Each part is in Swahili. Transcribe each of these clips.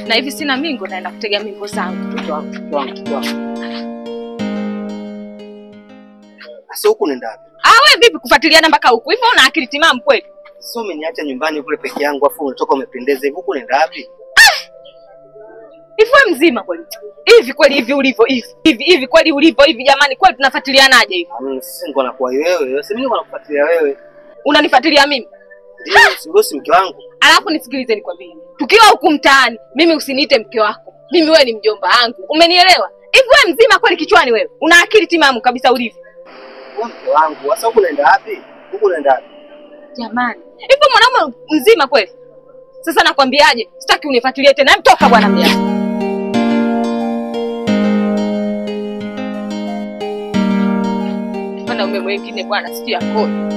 Na hivi sina mingo naenda kutega mingo zangu. Mtoto wangu. Sasa huko nenda wapi? Wewe vipi kufuatiliana mpaka huko? Hivyo una akili timamu kweli? Sio umeniacha nyumbani kule peke yangu afu unatoka umependeza hivi, huko nenda wapi? Hivi wewe mzima kweli? Hivi kweli hivi ulivyo hivi kweli ulivyo hivi jamani, kweli tunafuatilianaje hivi? Sisi ngo nakuwa wewe, sasa mimi ngo nakufuatilia wewe. Unanifuatilia mimi? Ndio, si mke wangu. Alafu nisikilize nikwambie. Tukiwa huku mtaani, mimi usiniite mke wako. Mimi wewe ni mjomba wangu. Umenielewa? Hivi wewe mzima kweli kichwani wewe? Una akili timamu kabisa ulivyo. Wewe mke wangu, sasa huko nenda wapi? Huko nenda wapi? Jamani, hivi mwanaume mzima kweli? Sasa nakwambiaje? Sitaki unifuatilie tena. Mtoka bwana mjane. Mwanaume mwingine bwana sikia kodi.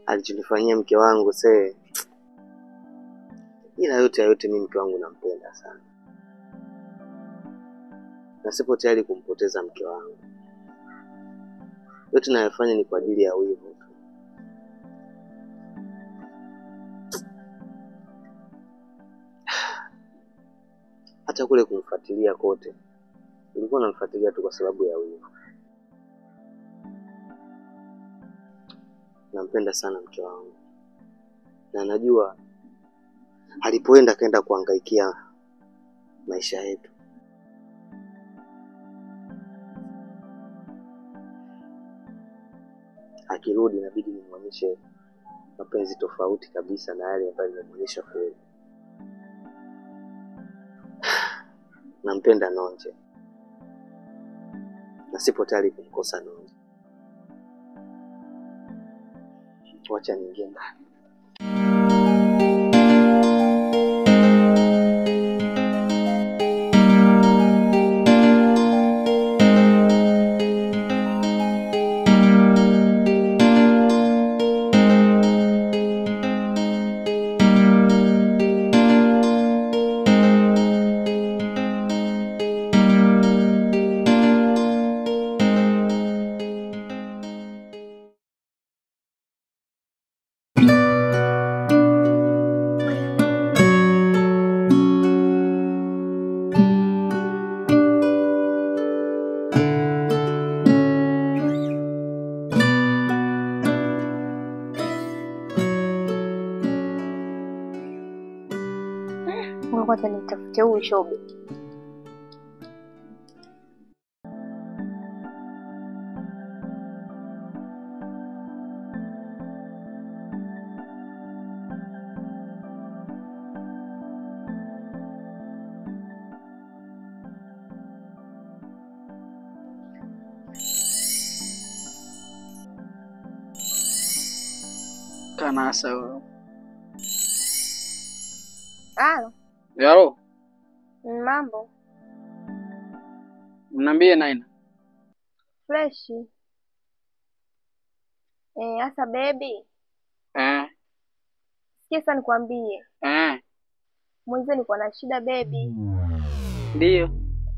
Alichonifanyia mke wangu sasa. Ila yote mimi mke wangu nampenda sana. Na sipo tayari kumpoteza mke wangu. Yote nayofanya ni kwa ajili ya wivu tu. Hata kule kumfuatilia kote, nilikuwa namfuatilia tu kwa sababu ya wivu. Nampenda sana mke wangu. Na najua alipoenda kaenda kuhangaikia maisha yetu. Akirudi inabidi nimwonyeshe mapenzi tofauti kabisa na yale ambayo nimeonyesha kweli. Nampenda Nonje. Na sipo tayari kumkosa Nonje. Wacha niingie ndani. Kwanza nitafutie huyu shoga. Kanasa wewe. Yaro. Mambo. Mniambie Naina. Fresh. Asa baby. Sikia nikwambie. Mwanzo niko na shida baby. Ndio.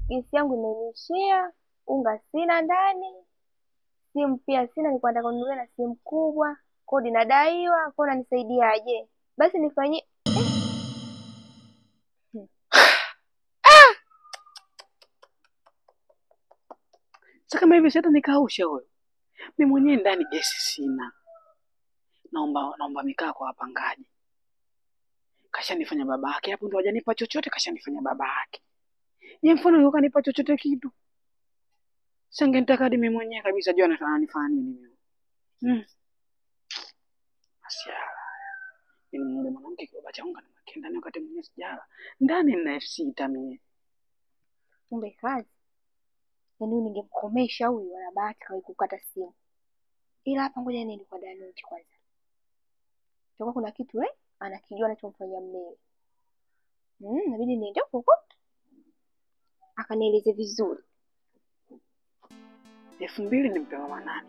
Gesi yangu imenishia, unga sina ndani. Simu pia sina, niko nataka kununua na simu kubwa. Kodi nadaiwa, kwa unanisaidiaje? Basi nifanyie Sasa kama hivi sasa nikausha wewe. Mimi mwenyewe ndani gesi sina. Naomba mikaa kwa wapangaji. Kashanifanya baba yake hapo, ndio hajanipa chochote, kashanifanya baba yake. Je, mfano ukanipa chochote kitu? Sangenitaka hadi mimi mwenyewe kabisa jua ananifanya nini mimi. Asiala. Mimi yule mwanamke kwa bacha unga nimwekea ndani wakati mwenyewe sijala. Ndani nina F6 mimi. Kumbe kazi. Yaani ningemkomesha huyu wala bahati kawahi kukata simu. Ila hapa ngoja niende kwa Danuti kwanza. Toka kuna kitu anakijua anachomfanyia mmewe. Inabidi niende huko. Akanieleze vizuri. 2000 nimpe mama nani?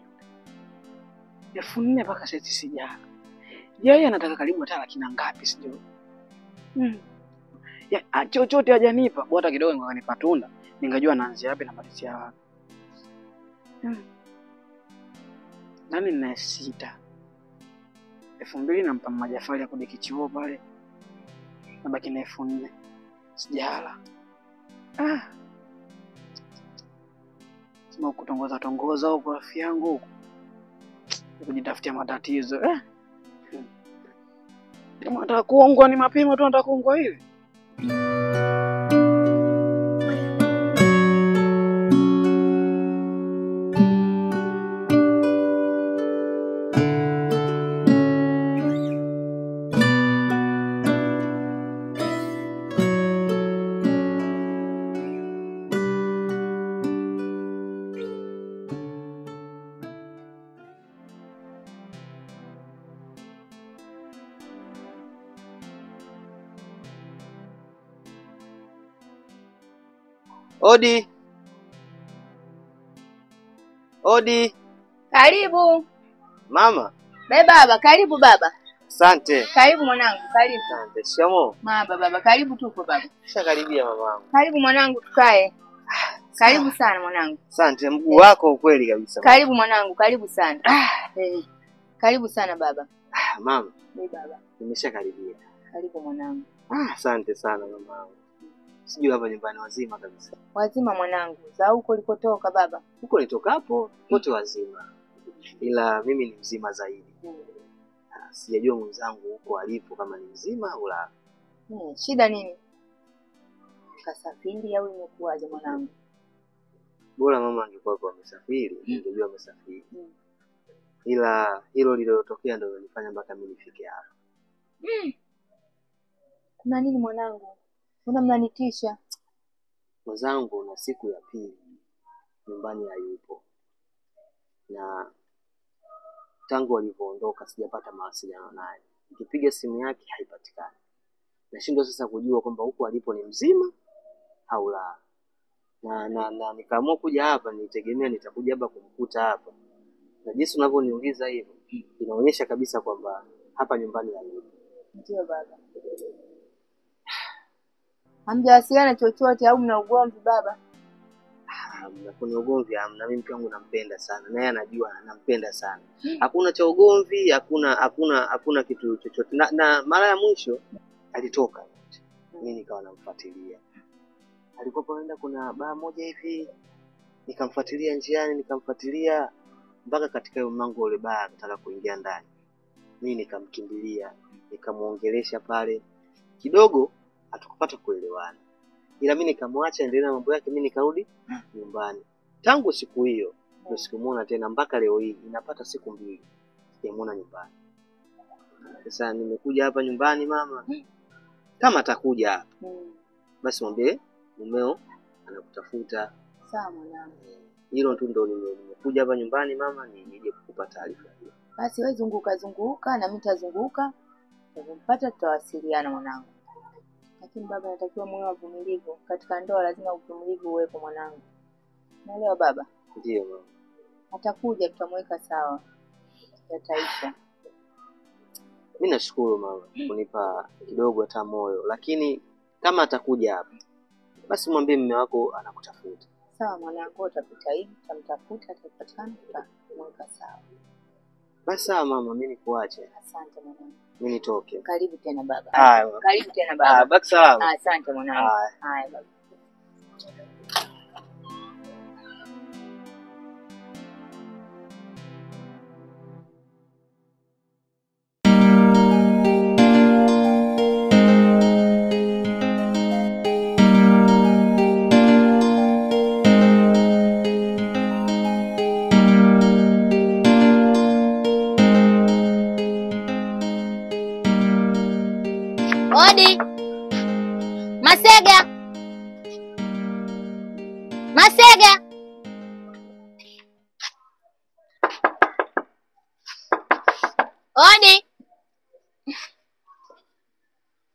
4000 mpaka sasa sijala. Yeye anataka karibu hata laki na ngapi sijui. Ya chochote hajanipa, bora kidogo ngakanipa tunda. Ningajua naanzia wapi na malizia wapi. Nani nina 6. 2000 nampa Majafali ya kudeki choo pale. Nabaki na 4000. Sijala. Sema kutongoza huko rafiki yangu huko. Kujitafutia matatizo. Kama nataka kuongwa ni mapema tu, nataka kuongwa hivi. Odi. Odi. Karibu. Mama. Baba, karibu baba. Asante. Karibu mwanangu, karibu. Asante. Shikamoo. Baba, karibu tupo baba. Shakaribia mamangu. Karibu mwanangu tukae. Karibu sana mwanangu. Asante, mguu wako ukweli kabisa. Karibu mwanangu, karibu sana. Karibu sana baba. Mama. Baba. Nimeshakaribia. Karibu mwanangu. Asante sana mamangu. Sijui hapa nyumbani wazima kabisa. Wazima mwanangu. Za huko ulikotoka baba? Huko nitokapo wote wazima. Ila mimi ni mzima zaidi. Sijajua mwenzangu huko alipo kama ni mzima au la. Shida nini? Kasafiri au imekuwaje mwanangu? Bora mama angekuwa kwa amesafiri, ningejua amesafiri. Ila hilo lililotokea ndio linifanya mpaka mimi nifike hapa. Kuna nini mwanangu? Mbona mnanitisha? Mwenzangu na siku ya pili nyumbani hayupo. Na tangu alivyoondoka sijapata mawasiliano naye. Nikipiga simu yake haipatikani. Nashindwa sasa kujua kwamba huko alipo ni mzima au la. Na nikaamua kuja hapa, nitegemea nitakuja hapa kumkuta hapa. Na jinsi unavyoniuliza hivyo, inaonyesha kabisa kwamba hapa nyumbani hayupo. Ndio baba. Hamjawasiliana chochote au mna ugomvi baba? Kuna ugomvi hamna, mimi mke wangu nampenda sana. Naye anajua nampenda sana. Hakuna cha ugomvi, hakuna kitu chochote. Na mara ya mwisho alitoka. Mimi nikawa namfuatilia. Alikuwa anaenda kuna baa moja hivi. Nikamfuatilia njiani, nikamfuatilia mpaka katika hiyo mlango ule baa nataka kuingia ndani. Mimi nikamkimbilia, nikamuongelesha pale. Kidogo hatukupata kuelewana. Ila mimi nikamwacha endelee na mambo yake, mimi nikarudi nyumbani. Tangu siku hiyo ndio sikumwona tena mpaka leo hii inapata siku 2 sijamuona nyumbani. Sasa nimekuja hapa nyumbani mama. Kama atakuja hapa basi mwambie mumeo anakutafuta. Sawa mwanangu. Hilo tu ndio nimekuja hapa nyumbani mama, nije kukupa taarifa hiyo. Basi wewe zunguka na mimi nitazunguka. Tukipata tutawasiliana mwanangu. Lakini baba natakiwa moyo wa uvumilivu. Katika ndoa lazima uvumilivu uwepo mwanangu. Naelewa baba? Ndio mama. Atakuja tutamweka sawa. Yataisha. Mimi nashukuru mama kunipa kidogo hata moyo, lakini kama atakuja hapa basi mwambie mume wako anakutafuta. Sawa mwanangu, utapita hivi, tutamtafuta, atapatikana, tutamweka sawa. Basi sawa mama, mimi nikuache. Asante mwanangu. Mimi nitoke. Karibu tena baba. Karibu tena baba. Baki salama. Asante mwanangu. Haya baba. Odi.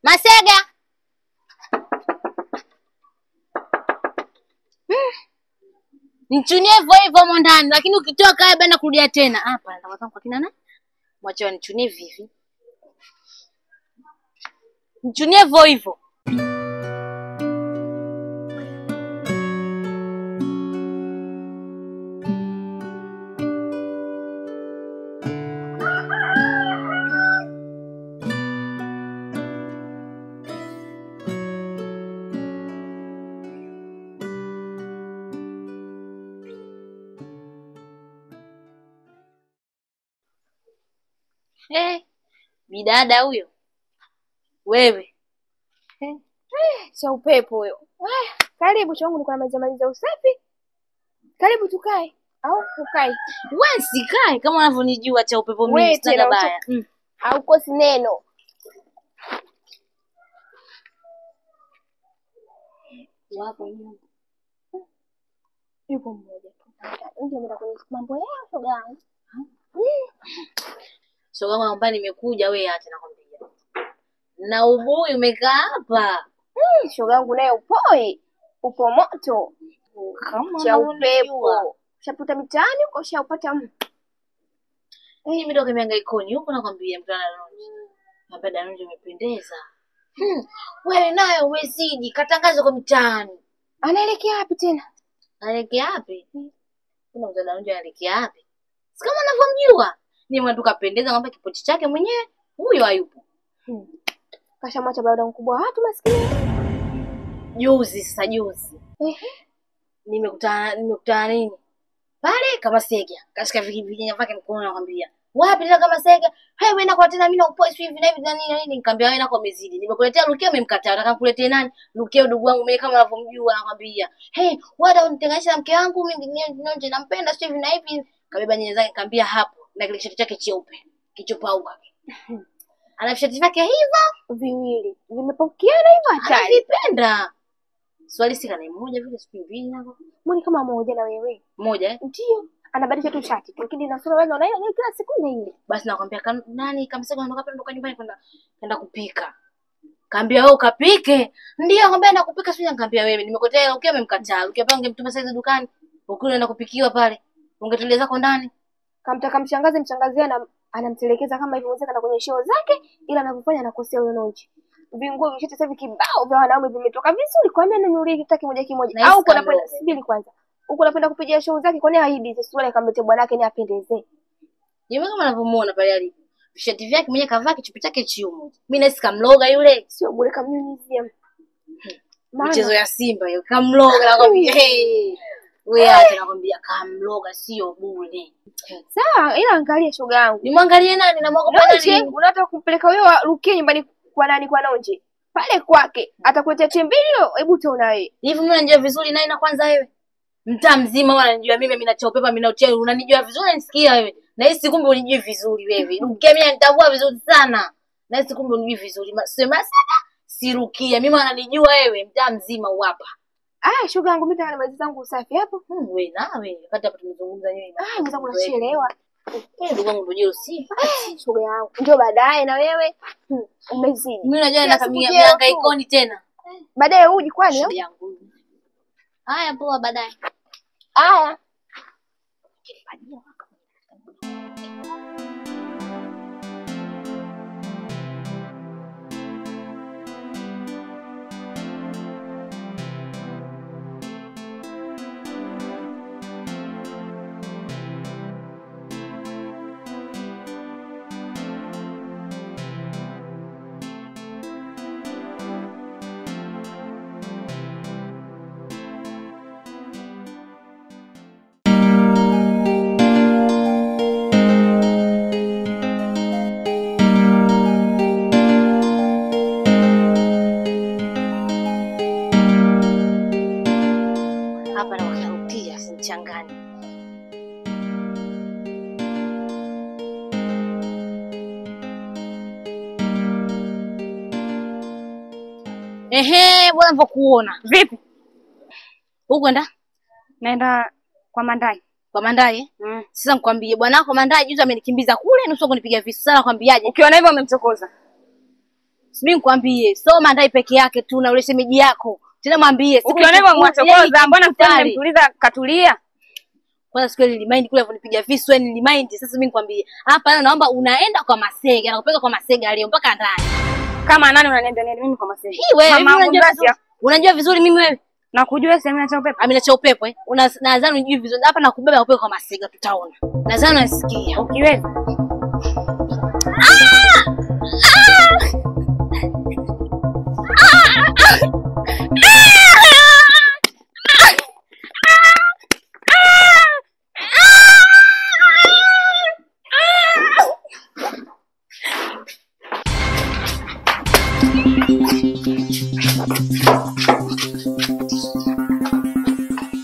Masega. Nichunie hivyo hivyo mondani, lakini ukitoka hapa bana kurudia tena. Hapa nataka kwa kina nani? Mwache wanichunie vivi. Nichunie hivyo hivyo. Bidada huyo. Wewe. Cha upepo huyo. Karibu changu, niko namaliza usafi. Karibu tukae au ukae? Wewe sikae kama unavyonijua cha upepo mimi sitaka baya. Haukosi neno. Wapo nyuma. Yupo mmoja tu. Ndio mimi kwenye mambo yao shoga yangu. Shoga yangu ambaye nimekuja wewe acha nakwambia. Na ubuyu umekaa hapa. Shoga yangu naye upoi. Upo moto. Kama cha upepo. Shaputa mitaani uko shaupata mimi ndo kimehangaikoni huko nakwambia mtu analonje. Hapa Danunje umependeza. Wewe naye umezidi katangazo kwa mitaani. Anaelekea wapi tena? Anaelekea wapi? Kuna mtu Danunje anaelekea wapi? Si kama unavyomjua. Ni mtu kapendeza ngombe kipochi chake mwenyewe huyo hayupo. Kashamwacha baba mkubwa watu maskini. Juzi sasa juzi. Nimekutana nini? Pale kama Sega. Kashika vijana vyake mkono nakwambia. Wapi tena kama Sega? Wewe na kwa tena mimi na upoi hivi na hivi na nini na nini nikamwambia wewe nako umezidi. Nimekuletea Rukia umemkataa. Nataka nikuletee nani? Rukia ndugu wangu mimi kama unavyomjua nakwambia. Wada unitenganisha na mke wangu mimi nje nampenda sio hivi na hivi. Kabeba nyenye zake nikamwambia hapo na kile shati chake cheupe. Kichopauka. Ana vishati vyake hivyo viwili. Vimepokeana hivyo hatari. Anavipenda. Swali si kana mmoja vile siku mbili nako. Mbona kama mmoja na wewe? Mmoja Ndio. Anabadilisha tu shati. Lakini na sura wewe unaona ile kila siku ile ile. Basi nakwambia nani kama sasa unatoka pale nyumbani kwenda kupika. Kaambia wewe ukapike. Ndio kwambia na kupika sio nikamwambia wewe. Nimekotea ukiwa umemkataa. Ukiwa pale ungemtuma saizi dukani. Ukule unaenda kupikiwa pale. Ungetulia zako ndani. Kamtaka mshangazi anamtelekeza kama hivyo mzee kana kwenye show zake ila anapofanya anakosea huyo Nonje. Vinguo vishati sasa vikibao vya wanaume vimetoka vizuri kwa nini anunulie kitaki moja kimoja au kuna kwenda sibili kwanza. Huko anapenda kupiga show zake kwa nini haibi sasa kamlete bwanake ni apendeze. Yeye kama unavyomuona pale alipo. Vishati vyake mwenyewe kavaa kichupi chake chiumo. Mimi nahisi kamloga yule. Sio bure kamnyunyizia. Michezo ya Simba hiyo kamloga nakwambia. Wewe acha nakwambia kamloga sio bure. Sawa ila angalia shoga yangu. Nimwangalie nani na mwagopa nani? Unataka kumpeleka wewe Rukia nyumbani kwa nani kwa Nonje? Pale kwake atakuletea chembili hiyo hebu tuona wewe. Hivi mimi unanijua vizuri nani na kwanza wewe? Mtaa mzima unanijua mimi na chao pepa mimi na ucheo unanijua vizuri unanisikia wewe. Na hisi kumbe unijui vizuri wewe. Rukia mimi nitavua vizuri sana. Na hisi kumbe unijui vizuri. Sema sana si Rukia mimi ananijua wewe mtaa mzima hapa. Shoga yangu mimi tayari maliza zangu usafi hapo. Wewe nawe wakati hapa tumezungumza nini? Mzangu nachelewa. Ndugu wangu ndio si. Shoga yangu. Ndio baadaye na wewe. Umezidi. Mimi najua nakamia mianga ikoni tena. Baadaye uji kwani? Shoga yangu. Haya poa baadaye. Haya. Hapa na wanarukia simchangani. Bwana nivyokuona. Vipi? Ukwenda? Naenda kwa Mandai. Kwa Mandai? Sasa nikwambie bwana wako Mandai juzi amenikimbiza kule nusu kunipiga visu sana kwambiaje? Ukiona hivyo umemchokoza. Mimi nikwambie, so Mandai peke yake tu na ule shemeji yako. Tena mwambie, ukiona hivyo mwachokoza, mbona mtani nimtuliza katulia? Kwanza siku ile nilimind kule aliponipiga visu, yani nilimind. Sasa mimi nikwambie, hapa leo naomba unaenda kwa Masega, nakupeleka kwa Masega leo mpaka ndani. Kama nani unaniambia nini mimi kwa Masega? Hii wewe unajua vizuri mimi wewe. Nakujua sema acha upepo. Ameacha upepo eh. Nadhani unajui vizuri. Hapa nakubeba upepo kwa Masega tutaona. Nadhani unasikia. Ukiweza.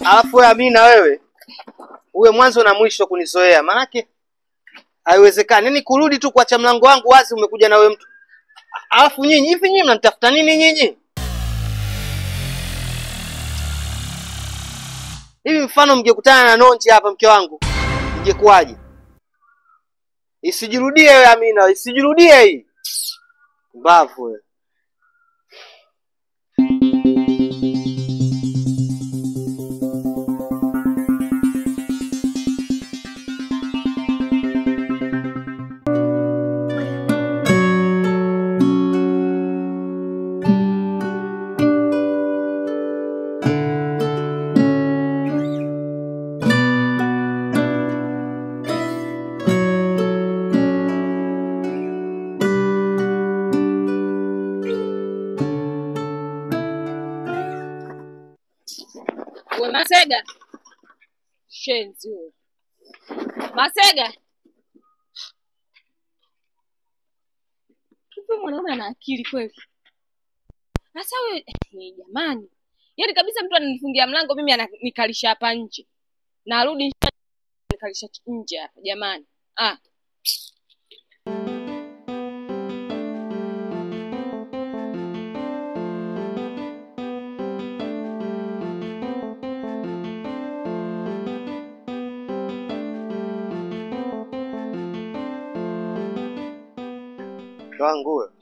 Alafu wewe Amina wewe uwe mwanzo na mwisho kunizoea. Maana haiwezekani. Nini kurudi tu kuacha mlango wangu wazi umekuja na wewe mtu. Alafu nyinyi mnanitafuta nini nyinyi? Hivi mfano mngekutana na Nonji hapa mke wangu. Ingekuwaje? Isijirudie wewe Amina, isijirudie hii. Mbavu wewe. Masega. Shenzi wewe. Masega. Kipi mwanaume ana akili kweli? Sasa wewe jamani. Yaani kabisa mtu ananifungia mlango mimi ananikalisha hapa nje. Na arudi nikalisha nje hapa jamani. Wangu wewe.